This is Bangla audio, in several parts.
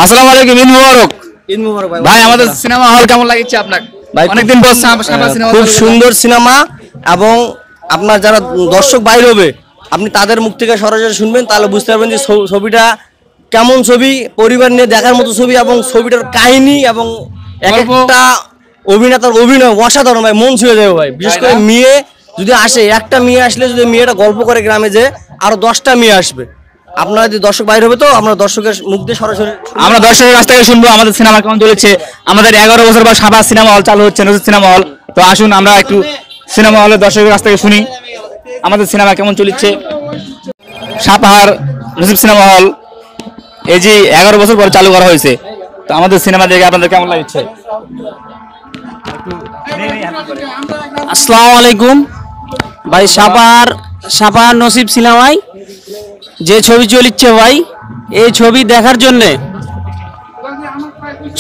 আসসালামু আলাইকুম, ঈদ মুবারক। ঈদ মুবারক ভাই। ভাই আমাদের সিনেমা হল কেমন লাগছে আপনার? অনেকদিন পর সাবা সিনেমা। খুব সুন্দর সিনেমা, এবং আপনার যারা দর্শক বাইরে হবে আপনি তাদের মুখ থেকে সরাসরি শুনবেন, তাহলে বুঝতে পারবেন যে ছবিটা কেমন ছবি, পরিবার নিয়ে দেখার মতো ছবি, এবং ছবিটার কাহিনী এবং এক একটা অভিনেতার অভিনয় অসাধারণ ভাই, মন ছুঁয়ে যাবে ভাই। বিশেষ করে মেয়ে যদি আসে, একটা মেয়ে আসলে যদি মেয়েটা গল্প করে গ্রামে, যে আরো 10টা মেয়ে আসবে। আপনারা যদি দর্শক বাইরে হবে তো আমরা দর্শকের মুখ দিয়ে সরাসরি আমরা দর্শকের কাছ থেকে শুনবো আমাদের সিনেমা কেমন চলেছে। আমাদের 11 বছর পর সাবা সিনেমা হল চালু হচ্ছে, নজরুল সিনেমা হল। তো আসুন আমরা একটু সিনেমা হলের দর্শকের কাছ থেকে শুনি আমাদের সিনেমা কেমন চলেছে। সাপাহার নজিব সিনেমা হল এই যে 11 বছর পর চালু করা হয়েছে, তো আমাদের সিনেমা দেখে আপনাদের কেমন লাগছে? আসসালামু আলাইকুম ভাই। সাপাহার নসিব সিনেমায় যে ছবি চলিচ্ছে ভাই, এই ছবি দেখার জন্যে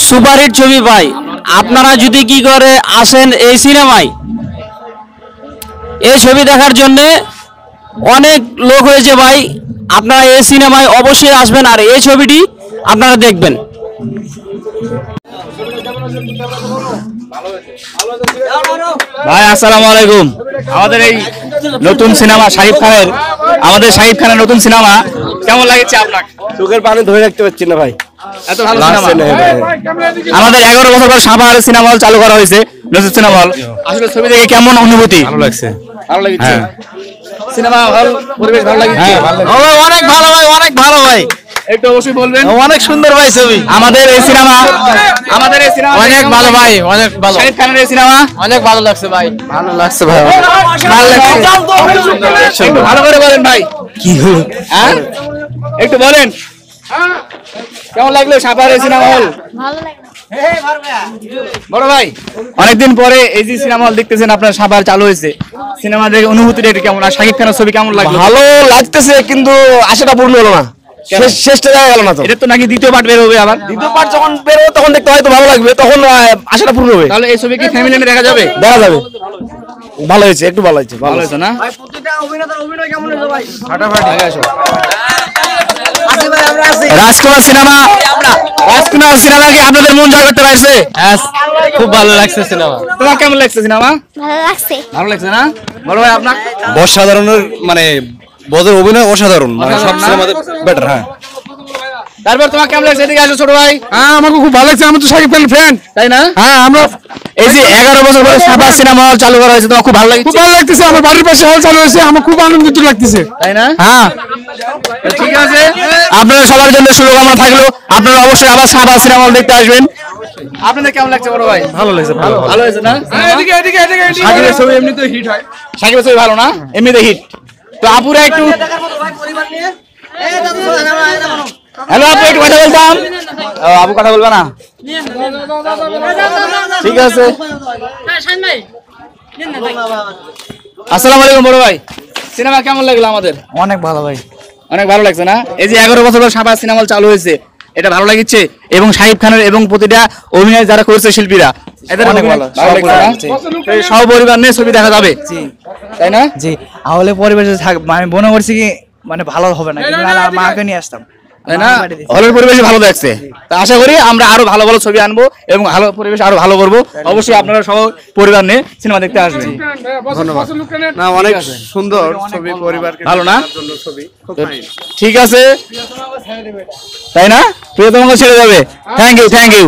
সুপারহিট ছবি ভাই। আপনারা যদি কি করে আসেন এই সিনেমায়, এই ছবি দেখার জন্যে অনেক লোক হয়েছে ভাই। আপনারা এই সিনেমায় অবশ্যই আসবেন আর এই ছবিটি আপনারা দেখবেন। ভাই আসসালামু আলাইকুম। আমাদের এই নতুন সিনেমা আমাদের শাহিদ খানের নতুন সিনেমা কেমন লাগছে আপনার? চোখের পানি ধরে রাখতে পারছি না ভাই, এত ভালো সিনেমা। আমাদের 11 বছর পর সাপাহার সিনেমা হল চালু করা হয়েছে, নজরুল সিনেমা হল। আসলে ছবি দেখে কেমন অনুভূতি? ভালো লাগছে। ভালো লাগছে। সিনেমা হল পরিবেশ ভালো লাগছে? অনেক ভালো ভাই, অনেক ভালো ভাই। একটু অবশ্যই বলবেন। অনেক সুন্দর ভাই ছবি। আমাদের এই সিনেমা অনেক ভালো ভাই, অনেক ভালো। শাহিদ খানের এই সিনেমা অনেক ভালো লাগছে ভাই। ভালো লাগছে ভাই। ভালো লাগছে। একটু ভালো করে বলেন ভাই। কি হলো? হ্যাঁ একটু বলেন কেমন লাগলো সাপাহার সিনেমা হল? ভালো লাগলো। বড় ভাই, অনেকদিন পরে এই যে সিনেমা হল দেখতেছেন আপনার সাপাহার চালু হয়েছে, সিনেমা দেখে অনুভূতিটা একটু কেমন? আর শাকিব খানের ছবি কেমন লাগলো? ভালো লাগতেছে, কিন্তু আশাটা পূর্ণ হলো না, শেষটা দেখা গেল না। তো এটা তো নাকি দ্বিতীয় পার্ট বের হবে আবার। দ্বিতীয় পার্ট যখন বেরোবে তখন দেখতে হয়তো ভালো লাগবে, তখন আশাটা পূর্ণ হবে। তাহলে এই ছবি কি ফ্যামিলি নিয়ে দেখা যাবে? দেখা যাবে। ভালো হয়েছে, একটু ভালো হয়েছে। ভালো হয়েছে না? রাজকুমার সিনেমা কি আপনাদের মন জয় করতে পারছে? খুব ভালো লাগছে সিনেমা। তোমার কেমন লাগছে সিনেমা? ভালো লাগছে। ভালো লাগছে না? বড় ভাই আপনার? অসাধারণের মানে বদের অভিনয় অসাধারণ, মানে সব সিনেমাতে বেটার। হ্যাঁ, তারপর তোমার কেমন লাগছে? এদিকে আসো ছোট ভাই। হ্যাঁ আমাকে খুব ভালো লাগছে, আমি তো শাকিব খানের ফ্যান, তাই না? হ্যাঁ আমরা এই যে 11 বছর পরে সাপাহার সিনেমা হল চালু করা হয়েছে, তোমার খুব ভালো লাগছে? খুব ভালো লাগতেছে। আমার বাড়ির পাশে হল চালু হয়েছে, আমার খুব আনন্দিত লাগতেছে। তাই না? হ্যাঁ ঠিক আছে, আপনারা সবার জন্য শুভকামনা থাকলো। আপনারা অবশ্যই আবার সাপাহার সিনেমা হল দেখতে আসবেন। আপনাদের কেমন লাগছে বড় ভাই? ভালো লাগছে, ভালো ভালো হয়েছে না? শাকিবের ছবি এমনিতেও হিট হয়। শাকিবের ছবি ভালো না? এমনিতে হিট। তো আপুরা একটু হ্যালো আপু, একটু কথা বলতাম। আপু কথা বলবে না? ঠিক আছে। আসসালামু আলাইকুম বড় ভাই, সিনেমা কেমন লাগলো আমাদের? অনেক ভালো ভাই। অনেক ভালো লাগছে না? এই যে 11 বছর পর সাপাহার সিনেমা হল চালু হয়েছে, এটা ভালো লাগছে? এবং শাহিদ খানের এবং প্রতিটা অভিনয় যারা করছে শিল্পীরা, এদের অনেক ভালো ভালো। লাগছে না? এই সপরিবার নিয়ে ছবি দেখা যাবে, তাই না? জি, তাহলে পরিবেশে আমি মনে করছি কি মানে ভালো হবে না, কিন্তু না মাকে নিয়ে আসতাম, তাই না? হলের পরিবেশ ভালো লাগছে। তা আশা করি আমরা আরো ভালো ভালো ছবি আনবো এবং ভালো পরিবেশ আরো ভালো করবো। অবশ্যই আপনারা সব পরিবার নিয়ে সিনেমা দেখতে আসবেন। না, অনেক সুন্দর ছবি, পরিবারকে ভালো না? জন্য ছবি খুব ঠিক আছে, তাই না? প্রিয় তোমাকে ছেড়ে যাবে। Thank you.